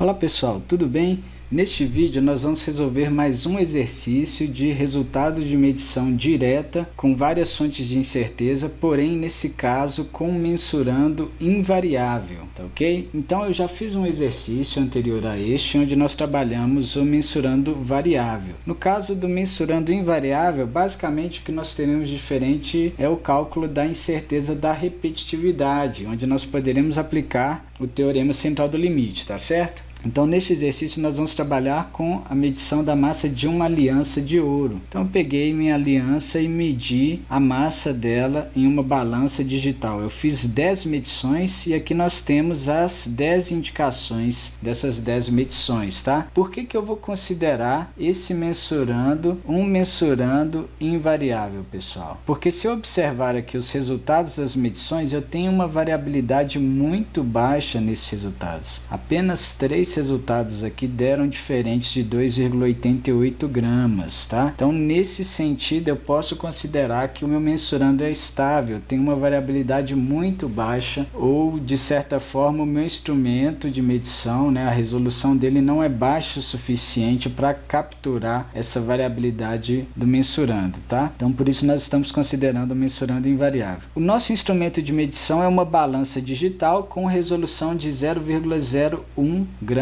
Olá pessoal, tudo bem? Neste vídeo nós vamos resolver mais um exercício de resultado de medição direta com várias fontes de incerteza, porém nesse caso com mensurando invariável, tá ok? Então eu já fiz um exercício anterior a este, onde nós trabalhamos o mensurando variável. No caso do mensurando invariável, basicamente o que nós teremos diferente é o cálculo da incerteza da repetitividade, onde nós poderemos aplicar o teorema central do limite, tá certo? Então, neste exercício, nós vamos trabalhar com a medição da massa de uma aliança de ouro. Então, eu peguei minha aliança e medi a massa dela em uma balança digital. Eu fiz 10 medições e aqui nós temos as 10 indicações dessas 10 medições, tá? Por que que eu vou considerar esse mensurando um mensurando invariável, pessoal? Porque se eu observar aqui os resultados das medições, eu tenho uma variabilidade muito baixa nesses resultados. Apenas 3 resultados aqui deram diferentes de 2,88 gramas, tá? Então, nesse sentido, eu posso considerar que o meu mensurando é estável, tem uma variabilidade muito baixa, ou de certa forma o meu instrumento de medição, né, a resolução dele não é baixa o suficiente para capturar essa variabilidade do mensurando, tá? Então, por isso nós estamos considerando o mensurando invariável. O nosso instrumento de medição é uma balança digital com resolução de 0,01 grama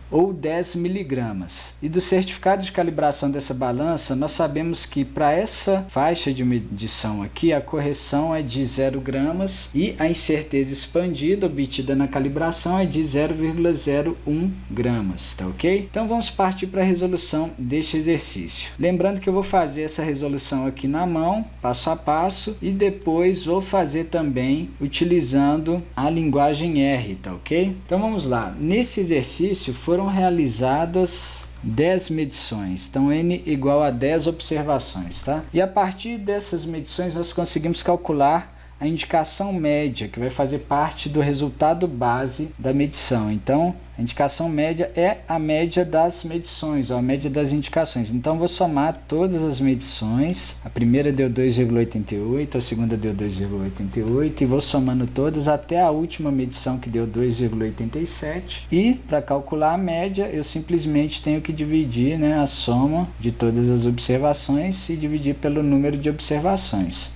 ou 10 miligramas. E do certificado de calibração dessa balança, nós sabemos que para essa faixa de medição aqui, a correção é de 0 gramas e a incerteza expandida obtida na calibração é de 0,01 gramas, tá ok? Então vamos partir para a resolução deste exercício. Lembrando que eu vou fazer essa resolução aqui na mão, passo a passo, e depois vou fazer também utilizando a linguagem R, tá ok? Então vamos lá. Nesse exercício foram realizadas 10 medições, então N igual a 10 observações, tá? E a partir dessas medições nós conseguimos calcular a indicação média, que vai fazer parte do resultado base da medição. Então, a indicação média é a média das medições, ou a média das indicações. Então, vou somar todas as medições. A primeira deu 2,88, a segunda deu 2,88, e vou somando todas até a última medição, que deu 2,87. E, para calcular a média, eu simplesmente tenho que dividir, né, a soma de todas as observações e dividir pelo número de observações.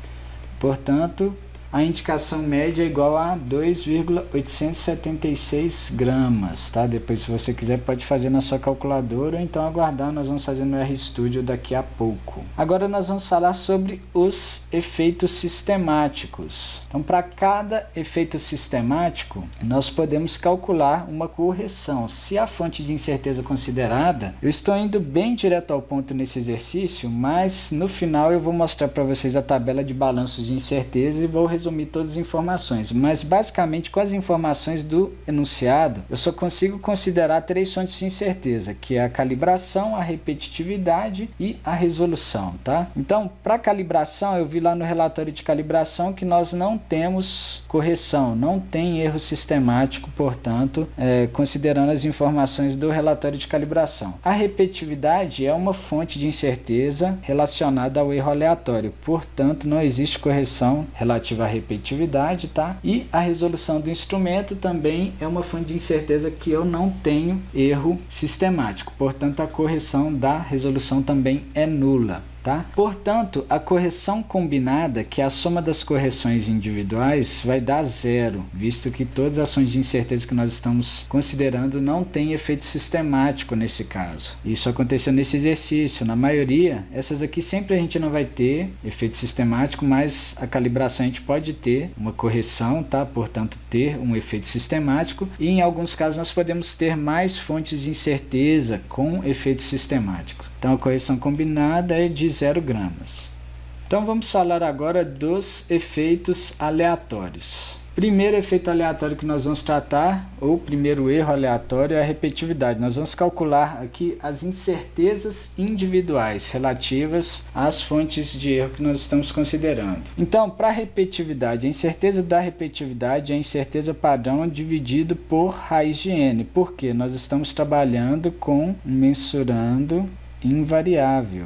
Portanto, a indicação média é igual a 2,876 gramas, tá? Depois, se você quiser, pode fazer na sua calculadora ou então aguardar, nós vamos fazer no RStudio daqui a pouco. Agora nós vamos falar sobre os efeitos sistemáticos. Então, para cada efeito sistemático, nós podemos calcular uma correção. Se a fonte de incerteza considerada, eu estou indo bem direto ao ponto nesse exercício, mas no final eu vou mostrar para vocês a tabela de balanços de incerteza e vou resumir todas as informações, mas basicamente com as informações do enunciado eu só consigo considerar 3 fontes de incerteza, que é a calibração, a repetitividade e a resolução, tá? Então, para calibração, eu vi lá no relatório de calibração que nós não temos correção, não tem erro sistemático, portanto, considerando as informações do relatório de calibração. A repetitividade é uma fonte de incerteza relacionada ao erro aleatório, portanto, não existe correção relativa à repetitividade, tá? E a resolução do instrumento também é uma fonte de incerteza que eu não tenho erro sistemático, portanto a correção da resolução também é nula. Tá? Portanto, a correção combinada, que é a soma das correções individuais, vai dar 0, visto que todas as fontes de incerteza que nós estamos considerando não têm efeito sistemático nesse caso. Isso aconteceu nesse exercício. Na maioria, essas aqui sempre a gente não vai ter efeito sistemático, mas a calibração a gente pode ter uma correção, tá? Portanto, ter um efeito sistemático, e em alguns casos nós podemos ter mais fontes de incerteza com efeitos sistemáticos. Então, a correção combinada é de 0 gramas. Então vamos falar agora dos efeitos aleatórios. Primeiro efeito aleatório que nós vamos tratar, ou primeiro erro aleatório, é a repetitividade. Nós vamos calcular aqui as incertezas individuais relativas às fontes de erro que nós estamos considerando. Então, para a repetitividade, a incerteza da repetitividade é a incerteza padrão dividido por raiz de n, porque nós estamos trabalhando com mensurando invariável.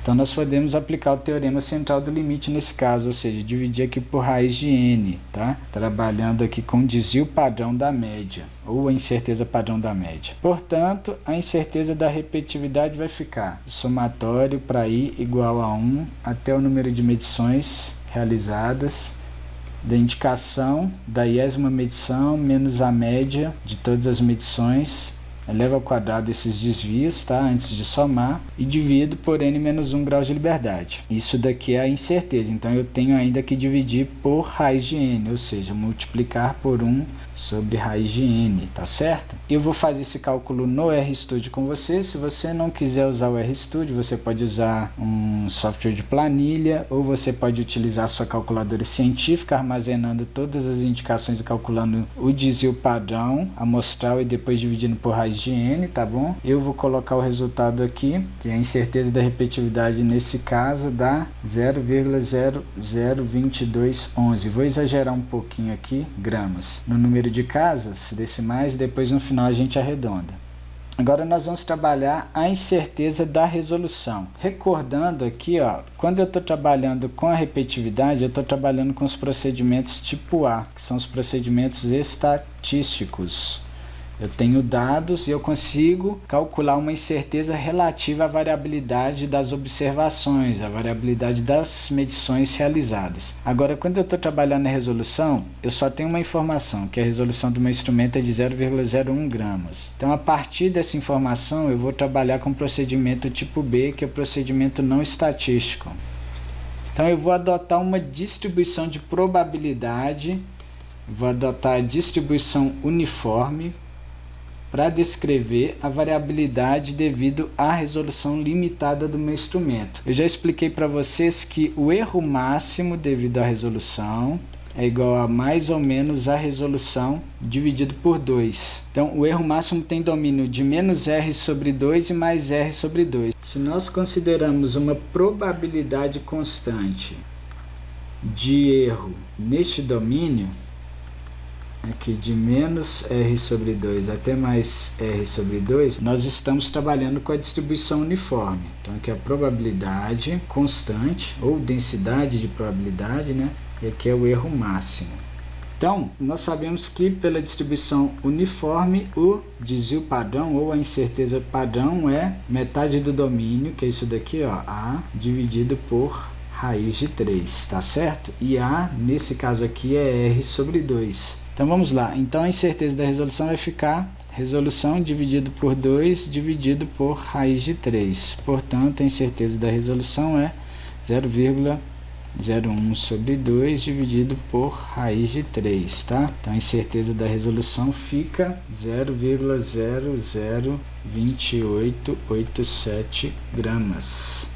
Então nós podemos aplicar o teorema central do limite nesse caso, ou seja, dividir aqui por raiz de n, tá? Trabalhando aqui com o desvio padrão da média, ou a incerteza padrão da média. Portanto, a incerteza da repetitividade vai ficar somatório para i igual a 1 até o número de medições realizadas, da indicação da iésima medição menos a média de todas as medições, eleva ao quadrado esses desvios, tá? Antes de somar, e divido por n menos 1 graus de liberdade. Isso daqui é a incerteza, então eu tenho ainda que dividir por raiz de n, ou seja, multiplicar por 1 sobre raiz de n, tá certo? Eu vou fazer esse cálculo no RStudio com você. Se você não quiser usar o RStudio, você pode usar um software de planilha, ou você pode utilizar a sua calculadora científica, armazenando todas as indicações e calculando o desvio padrão amostral e depois dividindo por raiz de n, tá bom? Eu vou colocar o resultado aqui, que é a incerteza da repetitividade nesse caso dá 0,002211. Vou exagerar um pouquinho aqui, gramas, no número de casas decimais, depois no final a gente arredonda. Agora nós vamos trabalhar a incerteza da resolução. Recordando aqui, ó, quando eu estou trabalhando com a repetitividade, eu estou trabalhando com os procedimentos tipo A, que são os procedimentos estatísticos. Eu tenho dados e eu consigo calcular uma incerteza relativa à variabilidade das observações, à variabilidade das medições realizadas. Agora, quando eu estou trabalhando na resolução, eu só tenho uma informação, que a resolução do meu instrumento é de 0,01 gramas. Então, a partir dessa informação, eu vou trabalhar com o procedimento tipo B, que é o procedimento não estatístico. Então, eu vou adotar uma distribuição de probabilidade, vou adotar a distribuição uniforme, para descrever a variabilidade devido à resolução limitada do meu instrumento. Eu já expliquei para vocês que o erro máximo devido à resolução é igual a mais ou menos a resolução dividido por 2. Então, o erro máximo tem domínio de menos r sobre 2 e mais r sobre 2. Se nós consideramos uma probabilidade constante de erro neste domínio, aqui de menos r sobre 2 até mais r sobre 2, nós estamos trabalhando com a distribuição uniforme. Então aqui é a probabilidade constante, ou densidade de probabilidade, né? E aqui é o erro máximo. Então, nós sabemos que pela distribuição uniforme, o desvio padrão, ou a incerteza padrão, é metade do domínio, que é isso daqui, ó, A dividido por raiz de 3, tá certo? E A, nesse caso aqui, é r sobre 2. Então vamos lá, então a incerteza da resolução vai ficar resolução dividido por 2 dividido por raiz de 3. Portanto, a incerteza da resolução é 0,01 sobre 2 dividido por raiz de 3, tá? Então a incerteza da resolução fica 0,002887 gramas.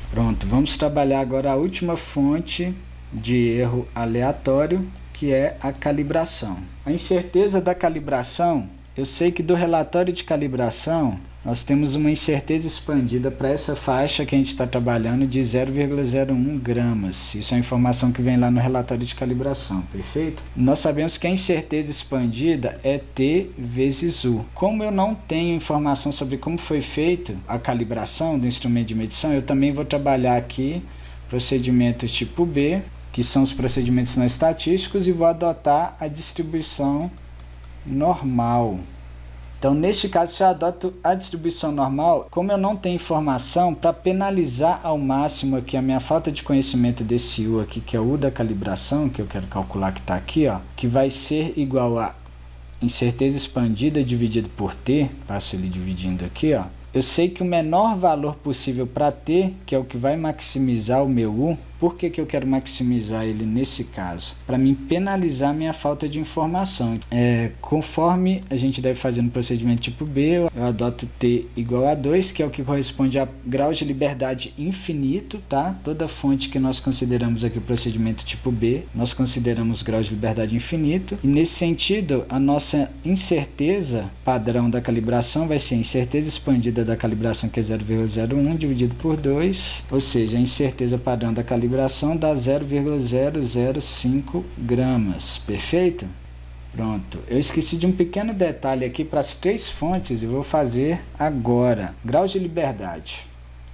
Pronto, vamos trabalhar agora a última fonte de erro aleatório, que é a calibração. A incerteza da calibração, eu sei que do relatório de calibração, nós temos uma incerteza expandida para essa faixa que a gente está trabalhando de 0,01 gramas. Isso é a informação que vem lá no relatório de calibração, perfeito? Nós sabemos que a incerteza expandida é T vezes U. Como eu não tenho informação sobre como foi feita a calibração do instrumento de medição, eu também vou trabalhar aqui procedimento tipo B, que são os procedimentos não estatísticos, e vou adotar a distribuição normal. Então, neste caso, se eu adoto a distribuição normal, como eu não tenho informação, para penalizar ao máximo aqui a minha falta de conhecimento desse U aqui, que é o U da calibração, que eu quero calcular, que está aqui, ó, que vai ser igual a incerteza expandida dividido por T, passo ele dividindo aqui, ó. Eu sei que o menor valor possível para T, que é o que vai maximizar o meu U. Por que eu quero maximizar ele nesse caso? Para mim penalizar minha falta de informação. Conforme a gente deve fazer no procedimento tipo B, eu adoto T igual a 2, que é o que corresponde a grau de liberdade infinito, tá? Toda fonte que nós consideramos aqui o procedimento tipo B, nós consideramos grau de liberdade infinito. E nesse sentido, a nossa incerteza padrão da calibração vai ser a incerteza expandida da calibração, que é 0,01 dividido por 2, ou seja, a incerteza padrão da calibração dá 0,005 gramas, perfeito? Pronto, eu esqueci de um pequeno detalhe aqui para as 3 fontes e vou fazer agora. Grau de liberdade.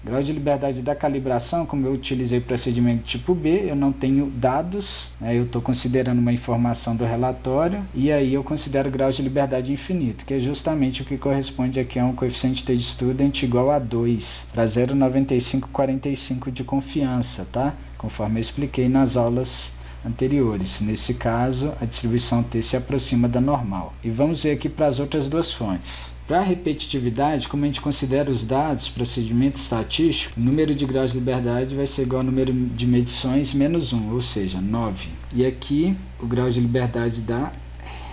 Grau de liberdade da calibração, como eu utilizei procedimento tipo B, eu não tenho dados, né? Eu estou considerando uma informação do relatório, e aí eu considero grau de liberdade infinito, que é justamente o que corresponde aqui a um coeficiente T de student igual a 2, para 0,9545 de confiança, tá? Conforme eu expliquei nas aulas anteriores. Nesse caso, a distribuição T se aproxima da normal. E vamos ver aqui para as outras duas fontes. Para a repetitividade, como a gente considera os dados, procedimento estatístico, o número de graus de liberdade vai ser igual ao número de medições menos 1, ou seja, 9. E aqui, o grau de liberdade da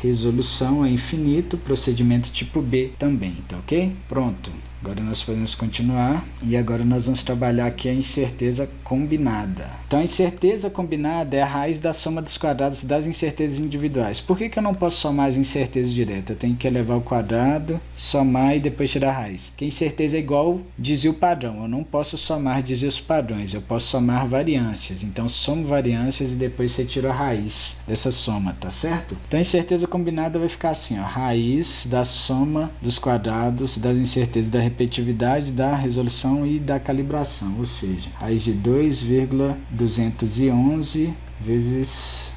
resolução é infinito, procedimento tipo B também, tá ok? Pronto. Agora nós podemos continuar e agora nós vamos trabalhar aqui a incerteza combinada. Então a incerteza combinada é a raiz da soma dos quadrados das incertezas individuais. Por que eu não posso somar as incertezas diretas? Eu tenho que elevar o quadrado, somar e depois tirar a raiz. Porque a incerteza é igual desvio padrão. Eu não posso somar desvios padrões, eu posso somar variâncias. Então somo variâncias e depois você tira a raiz dessa soma, tá certo? Então a incerteza combinada vai ficar assim, ó, raiz da soma dos quadrados das incertezas da repetitividade, da resolução e da calibração, ou seja, raiz de 2,211 vezes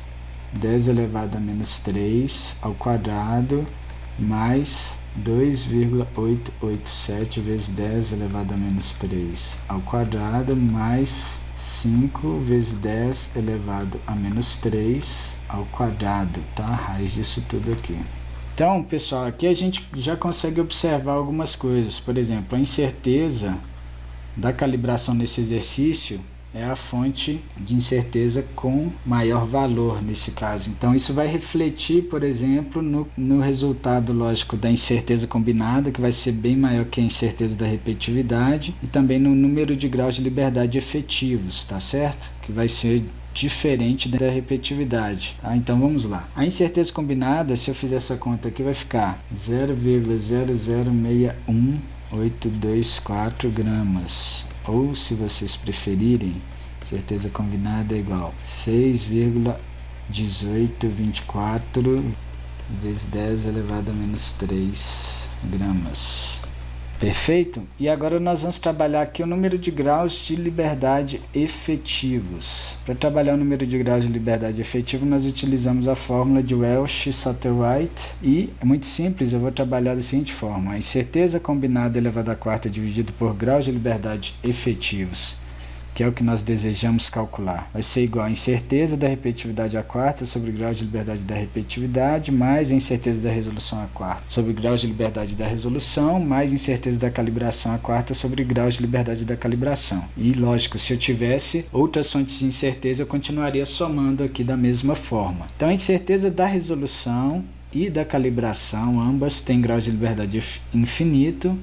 10 elevado a menos 3 ao quadrado mais 2,887 vezes 10 elevado a menos 3 ao quadrado mais 5 vezes 10 elevado a menos 3 ao quadrado, tá? A raiz disso tudo aqui. Então, pessoal, aqui a gente já consegue observar algumas coisas. Por exemplo, a incerteza da calibração nesse exercício é a fonte de incerteza com maior valor nesse caso. Então, isso vai refletir, por exemplo, no resultado lógico da incerteza combinada, que vai ser bem maior que a incerteza da repetitividade, e também no número de graus de liberdade efetivos, tá certo? Que vai ser diferente da repetitividade. Então vamos lá. A incerteza combinada, se eu fizer essa conta aqui, vai ficar 0,0061824 gramas. Ou, se vocês preferirem, certeza combinada é igual a 6,1824 vezes 10 elevado a menos 3 gramas. Perfeito? E agora nós vamos trabalhar aqui o número de graus de liberdade efetivos. Para trabalhar o número de graus de liberdade efetivo, nós utilizamos a fórmula de Welch-Satterwhite e é muito simples, eu vou trabalhar da seguinte forma. A incerteza combinada elevada à quarta dividido por graus de liberdade efetivos, que é o que nós desejamos calcular, vai ser igual a incerteza da repetitividade à quarta sobre o grau de liberdade da repetitividade, mais a incerteza da resolução à quarta sobre o grau de liberdade da resolução, mais a incerteza da calibração à quarta sobre o grau de liberdade da calibração. E lógico, se eu tivesse outras fontes de incerteza, eu continuaria somando aqui da mesma forma. Então a incerteza da resolução e da calibração, ambas têm grau de liberdade infinito.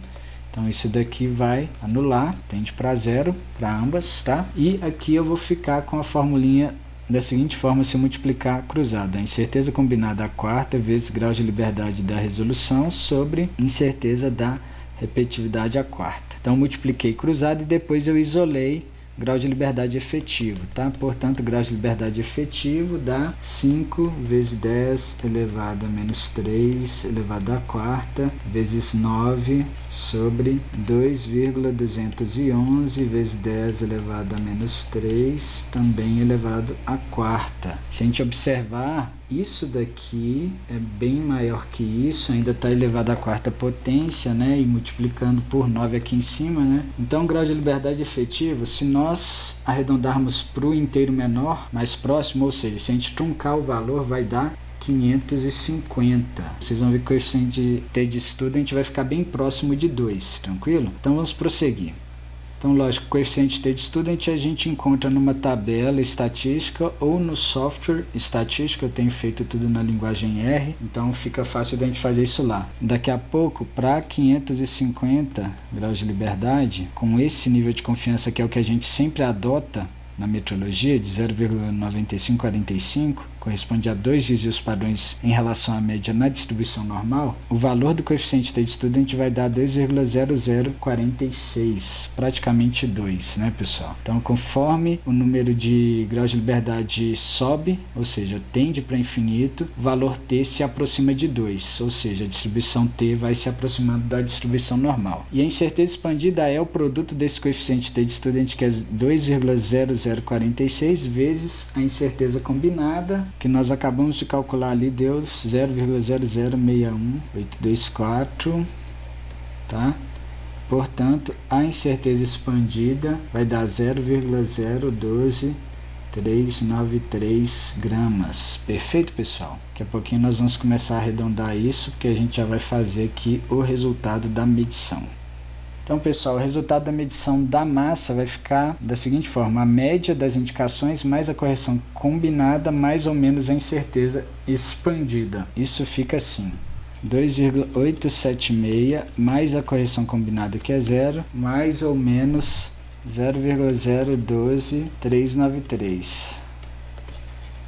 Então isso daqui vai anular, tende para zero para ambas, tá? E aqui eu vou ficar com a formulinha da seguinte forma, se eu multiplicar cruzado. A incerteza combinada à quarta vezes grau de liberdade da resolução sobre incerteza da repetitividade à quarta. Então multipliquei cruzado e depois eu isolei grau de liberdade efetivo, tá? Portanto, grau de liberdade efetivo dá 5 vezes 10 elevado a menos 3 elevado à quarta vezes 9 sobre 2,211 vezes 10 elevado a menos 3 também elevado à quarta. Se a gente observar, isso daqui é bem maior que isso, ainda está elevado à quarta potência, né? E multiplicando por 9 aqui em cima, né? Então, o grau de liberdade efetivo, se nós arredondarmos para o inteiro menor, mais próximo, ou seja, se a gente truncar o valor, vai dar 550. Vocês vão ver que o coeficiente de T de student vai ficar bem próximo de 2, tranquilo? Então, vamos prosseguir. Então, lógico, o coeficiente T de student a gente encontra numa tabela estatística ou no software estatístico. Eu tenho feito tudo na linguagem R, então fica fácil da gente fazer isso lá. Daqui a pouco, para 550 graus de liberdade, com esse nível de confiança que é o que a gente sempre adota na metrologia, de 0,9545, corresponde a 2 desvios padrões em relação à média na distribuição normal, o valor do coeficiente T-student vai dar 2,0046, praticamente 2, né, pessoal? Então, conforme o número de graus de liberdade sobe, ou seja, tende para infinito, o valor T se aproxima de 2, ou seja, a distribuição T vai se aproximando da distribuição normal. E a incerteza expandida é o produto desse coeficiente T-student, que é 2,0046 vezes a incerteza combinada, que nós acabamos de calcular ali, deu 0,0061824, tá? Portanto, a incerteza expandida vai dar 0,012393 gramas. Perfeito, pessoal? Daqui a pouquinho nós vamos começar a arredondar isso, porque a gente já vai fazer aqui o resultado da medição. Então, pessoal, o resultado da medição da massa vai ficar da seguinte forma: a média das indicações mais a correção combinada mais ou menos a incerteza expandida. Isso fica assim: 2,876 mais a correção combinada, que é 0, mais ou menos 0,012393.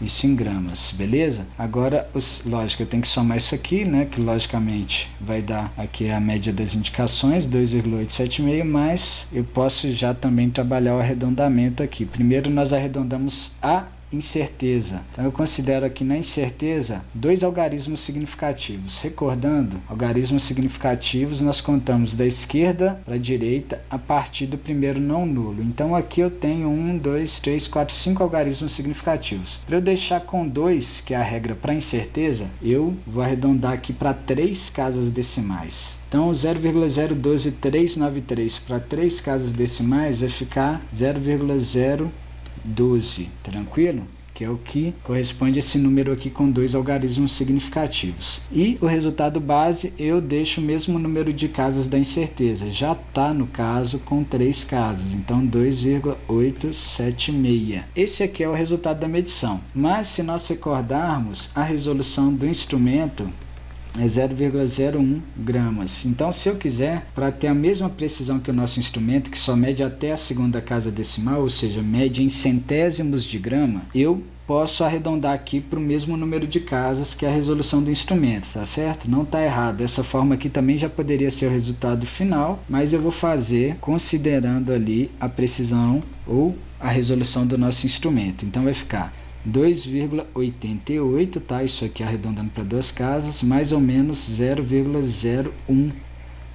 Isso em gramas, beleza? Agora, lógico, eu tenho que somar isso aqui, né? Que logicamente vai dar aqui a média das indicações, 2,876, mas eu posso já também trabalhar o arredondamento aqui. Primeiro nós arredondamos a incerteza. Então eu considero aqui na incerteza 2 algarismos significativos. Recordando, algarismos significativos nós contamos da esquerda para a direita a partir do primeiro não nulo. Então aqui eu tenho 1, 2, 3, 4, 5 algarismos significativos. Para eu deixar com 2, que é a regra para incerteza, eu vou arredondar aqui para 3 casas decimais. Então 0,02393 para 3 casas decimais vai ficar 0,012, tranquilo? Que é o que corresponde a esse número aqui com 2 algarismos significativos. E o resultado base eu deixo o mesmo número de casas da incerteza, já está no caso com 3 casas, então 2,876. Esse aqui é o resultado da medição, mas se nós recordarmos, a resolução do instrumento é 0,01 gramas. Então, se eu quiser, para ter a mesma precisão que o nosso instrumento, que só mede até a segunda casa decimal, ou seja, mede em centésimos de grama, eu posso arredondar aqui para o mesmo número de casas que é a resolução do instrumento, tá certo? Não está errado. Essa forma aqui também já poderia ser o resultado final, mas eu vou fazer considerando ali a precisão ou a resolução do nosso instrumento. Então, vai ficar 2,88, tá? Isso aqui arredondando para 2 casas, mais ou menos 0,01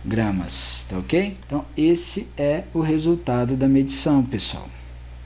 gramas, tá ok? Então, esse é o resultado da medição, pessoal,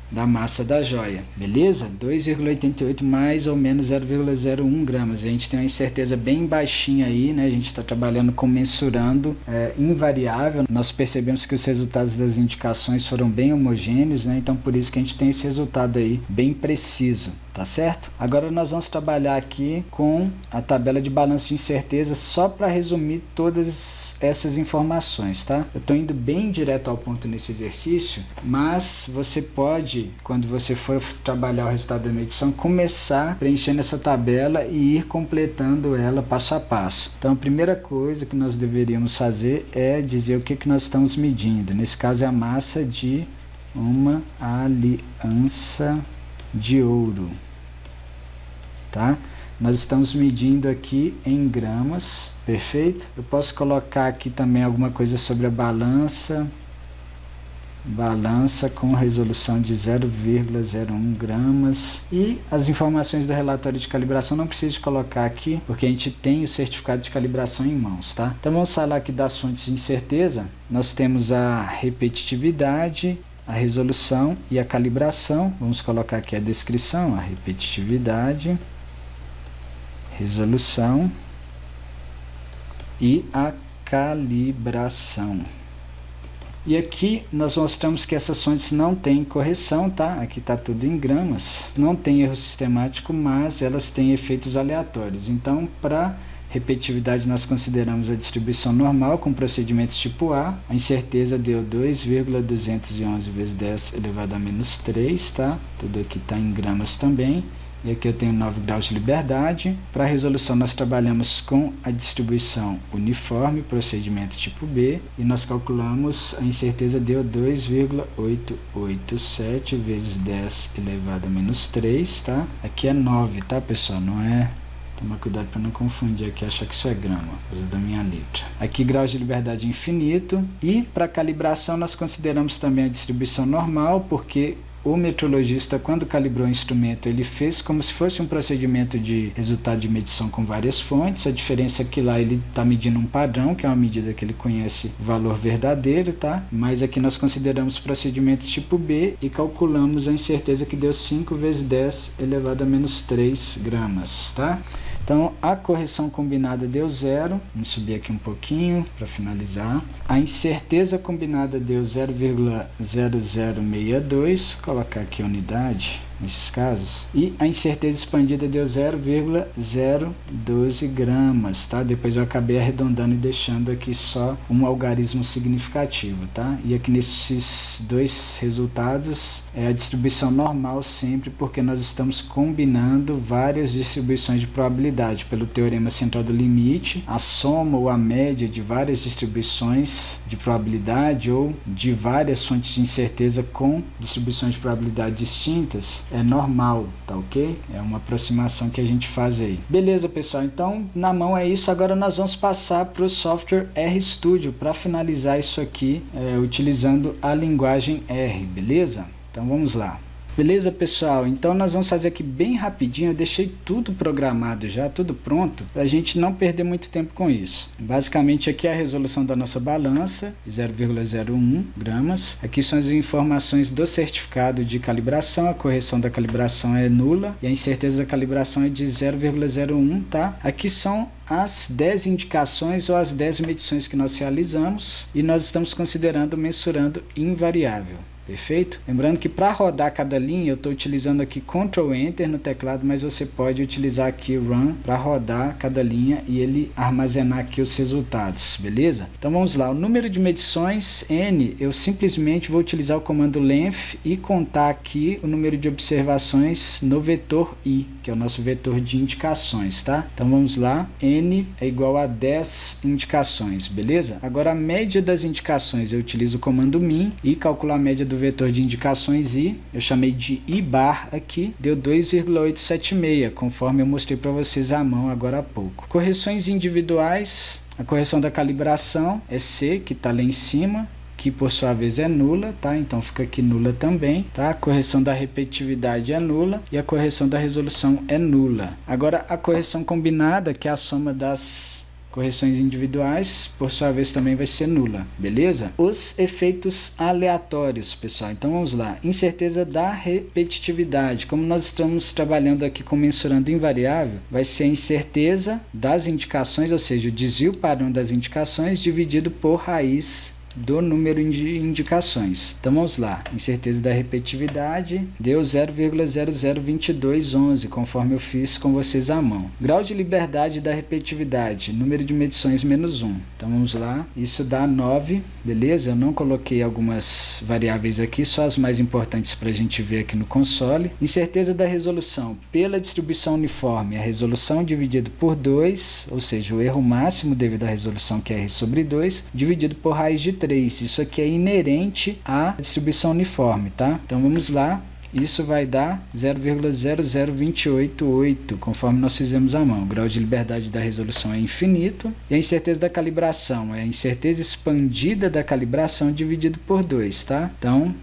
da massa da joia, beleza? 2,88 mais ou menos 0,01 gramas. A gente tem uma incerteza bem baixinha aí, né? A gente está trabalhando com mensurando invariável. Nós percebemos que os resultados das indicações foram bem homogêneos, né? Então, por isso que a gente tem esse resultado aí bem preciso. Tá certo? Agora nós vamos trabalhar aqui com a tabela de balanço de incerteza só para resumir todas essas informações, tá? Eu estou indo bem direto ao ponto nesse exercício, mas você pode, quando você for trabalhar o resultado da medição, começar preenchendo essa tabela e ir completando ela passo a passo. Então a primeira coisa que nós deveríamos fazer é dizer o que nós estamos medindo. Nesse caso é a massa de uma aliança de ouro, tá? Nós estamos medindo aqui em gramas, perfeito? Eu posso colocar aqui também alguma coisa sobre a balança com resolução de 0,01 gramas, e as informações do relatório de calibração não preciso de colocar aqui, porque a gente tem o certificado de calibração em mãos, tá? Então vamos falar aqui das fontes de incerteza. Nós temos a repetitividade, a resolução e a calibração. Vamos colocar aqui a descrição: a repetitividade, resolução e a calibração. E aqui nós mostramos que essas fontes não têm correção, tá? Aqui está tudo em gramas, não tem erro sistemático, mas elas têm efeitos aleatórios. Então, para repetitividade nós consideramos a distribuição normal com procedimentos tipo A. A incerteza deu 2,211 vezes 10 elevado a menos 3, tá? Tudo aqui está em gramas também. e aqui eu tenho 9 graus de liberdade. Para a resolução nós trabalhamos com a distribuição uniforme, procedimento tipo B, e nós calculamos, a incerteza deu 2,887 vezes 10 elevado a menos 3, tá? Aqui é 9, tá, pessoal? Não é... Toma cuidado para não confundir aqui, achar que isso é grama, coisa da minha letra. Aqui graus de liberdade infinito, e para calibração nós consideramos também a distribuição normal, porque o metrologista, quando calibrou o instrumento, ele fez como se fosse um procedimento de resultado de medição com várias fontes. A diferença é que lá ele está medindo um padrão, que é uma medida que ele conhece o valor verdadeiro, tá? Mas aqui nós consideramos procedimento tipo B e calculamos a incerteza que deu 5 vezes 10 elevado a menos 3 gramas, tá? Então, a correção combinada deu 0. Vamos subir aqui um pouquinho para finalizar. A incerteza combinada deu 0,0062. Vou colocar aqui a unidade nesses casos. E a incerteza expandida deu 0,012 gramas, tá? Depois eu acabei arredondando e deixando aqui só um algarismo significativo, tá? E aqui nesses dois resultados é a distribuição normal sempre, porque nós estamos combinando várias distribuições de probabilidade. Pelo teorema central do limite, a soma ou a média de várias distribuições de probabilidade ou de várias fontes de incerteza com distribuições de probabilidade distintas é normal, tá ok? É uma aproximação que a gente faz aí. Beleza, pessoal? Então, na mão é isso. Agora nós vamos passar para o software RStudio para finalizar isso aqui utilizando a linguagem R, beleza? Então, vamos lá. Beleza, pessoal? Então nós vamos fazer aqui bem rapidinho. Eu deixei tudo programado já, tudo pronto, para a gente não perder muito tempo com isso. Basicamente aqui é a resolução da nossa balança, 0,01 gramas. Aqui são as informações do certificado de calibração. A correção da calibração é nula e a incerteza da calibração é de 0,01, tá? Aqui são as 10 indicações ou as 10 medições que nós realizamos e nós estamos considerando mensurando invariável. Perfeito? Lembrando que para rodar cada linha eu estou utilizando aqui Ctrl Enter no teclado, mas você pode utilizar aqui Run para rodar cada linha e ele armazenar aqui os resultados, beleza? Então vamos lá, o número de medições N, eu simplesmente vou utilizar o comando length e contar aqui o número de observações no vetor I, que é o nosso vetor de indicações, tá? Então vamos lá, N é igual a 10 indicações, beleza? Agora a média das indicações, eu utilizo o comando min e calculo a média do vetor de indicações I, eu chamei de I bar aqui, deu 2,876, conforme eu mostrei para vocês à mão agora há pouco. Correções individuais, a correção da calibração é C, que está lá em cima, que por sua vez é nula, tá? Então fica aqui nula também, tá? A correção da repetitividade é nula e a correção da resolução é nula. Agora a correção combinada, que é a soma das correções individuais, por sua vez também vai ser nula, beleza? Os efeitos aleatórios, pessoal. Então vamos lá. Incerteza da repetitividade. Como nós estamos trabalhando aqui com mensurando invariável, vai ser a incerteza das indicações, ou seja, o desvio padrão das indicações dividido por raiz do número de indicações. Então vamos lá, incerteza da repetitividade deu 0,002211, conforme eu fiz com vocês à mão. Grau de liberdade da repetitividade, número de medições menos 1. Então vamos lá, isso dá 9, beleza? Eu não coloquei algumas variáveis aqui, só as mais importantes para a gente ver aqui no console. Incerteza da resolução, pela distribuição uniforme, a resolução dividido por 2, ou seja, o erro máximo devido à resolução, que é R sobre 2, dividido por raiz de 3. Isso aqui é inerente à distribuição uniforme, tá? Então vamos lá. Isso vai dar 0,00288, conforme nós fizemos à mão. O grau de liberdade da resolução é infinito. E a incerteza da calibração é a incerteza expandida da calibração dividido por 2, tá? Então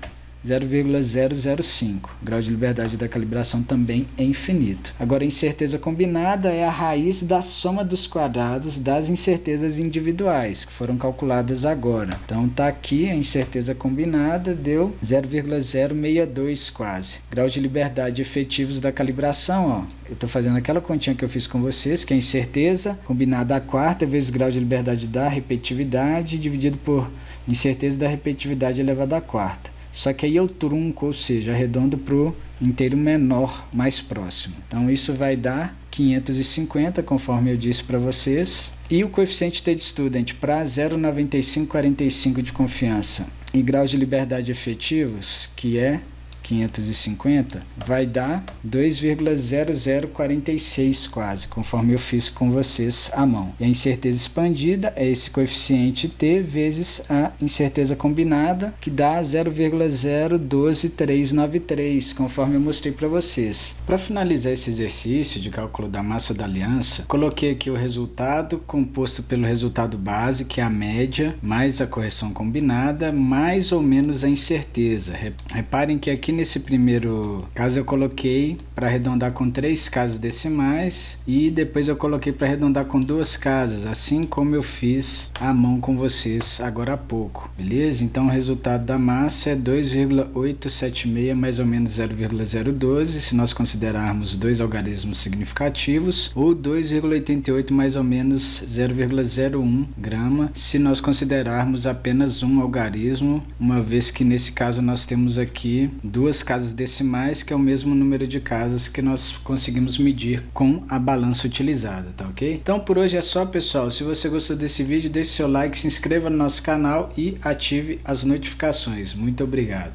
0,005. O grau de liberdade da calibração também é infinito. Agora, a incerteza combinada é a raiz da soma dos quadrados das incertezas individuais, que foram calculadas agora. Então, tá aqui a incerteza combinada, deu 0,062 quase. Grau de liberdade efetivos da calibração, ó. Eu estou fazendo aquela continha que eu fiz com vocês, que é a incerteza combinada à quarta vezes grau de liberdade da repetitividade, dividido por incerteza da repetitividade elevada à quarta. Só que aí eu trunco, ou seja, arredondo para o inteiro menor mais próximo. Então isso vai dar 550, conforme eu disse para vocês. E o coeficiente t-student para 0,9545 de confiança e graus de liberdade efetivos, que é 550 vai dar 2,0046 quase, conforme eu fiz com vocês à mão. E a incerteza expandida é esse coeficiente t vezes a incerteza combinada, que dá 0,012393, conforme eu mostrei para vocês. Para finalizar esse exercício de cálculo da massa da aliança, coloquei aqui o resultado composto pelo resultado base, que é a média, mais a correção combinada, mais ou menos a incerteza. Reparem que aqui nesse primeiro caso eu coloquei para arredondar com 3 casas decimais e depois eu coloquei para arredondar com 2 casas, assim como eu fiz à mão com vocês agora há pouco, beleza? Então o resultado da massa é 2,876 mais ou menos 0,012, se nós considerarmos dois algarismos significativos, ou 2,88 mais ou menos 0,01 grama, se nós considerarmos apenas um algarismo, uma vez que nesse caso nós temos aqui 2 casas decimais, que é o mesmo número de casas que nós conseguimos medir com a balança utilizada, tá ok? Então por hoje é só, pessoal. Se você gostou desse vídeo, deixe seu like, se inscreva no nosso canal e ative as notificações. Muito obrigado.